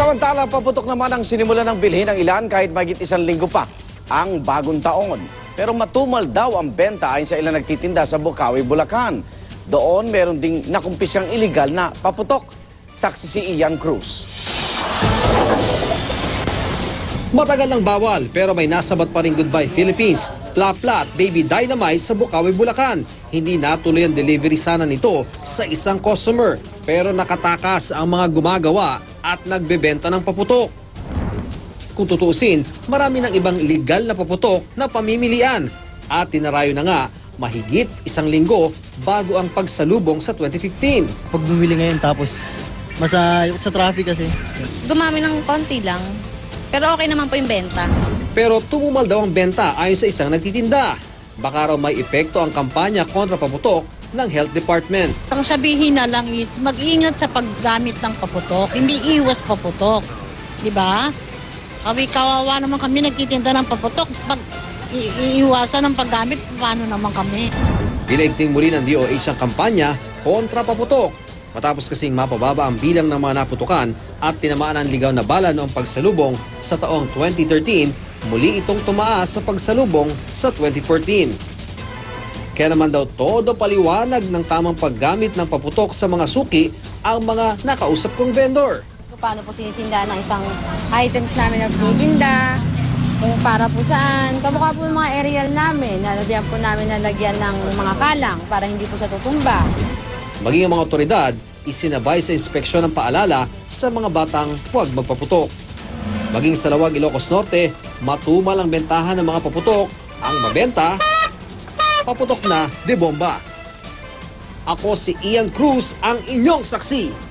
Samantala, paputok naman ang sinimulan ng bilhin ng ilan kahit mahigit 1 linggo pa ang bagong taon. Pero matumal daw ang benta ayon sa ilang nagtitinda sa Bocaue, Bulacan. Doon meron ding nakumpisyang iligal na paputok. Saksi si Ian Cruz. Matagal nang bawal pero may nasabat pa rin Goodbye Philippines, Pla-Pla at Baby Dynamite sa Bocaue, Bulacan. Hindi natuloy ang delivery sana nito sa isang customer pero nakatakas ang mga gumagawa at nagbebenta ng paputok. Kung tutuusin, marami ng ibang illegal na paputok na pamimilian at tinarayo na nga mahigit 1 linggo bago ang pagsalubong sa 2015. Pag bumili ngayon tapos sa traffic kasi. Dumami ng konti lang. Pero okay naman po yung benta. Pero tumumal daw ang benta ayon sa isang nagtitinda. Baka raw may epekto ang kampanya kontra paputok ng Health Department. Ang sabihin na lang is mag-ingat sa paggamit ng paputok. Hindi iwas paputok. Di ba? Kawawa naman kami nagtitinda ng paputok. Pag iiwasan ng paggamit, paano naman kami? Pinaigting muli ng DOH ang kampanya kontra paputok. Matapos kasing mapababa ang bilang ng mga naputukan at tinamaan ang ligaw na bala noong pagsalubong sa taong 2013, muli itong tumaas sa pagsalubong sa 2014. Kaya naman daw todo paliwanag ng tamang paggamit ng paputok sa mga suki ang mga nakausap kong vendor. Paano po sinisinda ng isang items namin na tinitinda, kung para po saan. Kamukha po yung mga aerial namin, nalagyan po namin nalagyan ng mga kalang para hindi po siya tutumba. Maging ang mga otoridad, isinabay sa inspeksyon ng paalala sa mga batang huwag magpaputok. Maging sa Lawag, Ilocos Norte, matumal ang bentahan ng mga paputok. Ang mabenta, paputok na de bomba. Ako si Ian Cruz, ang inyong saksi.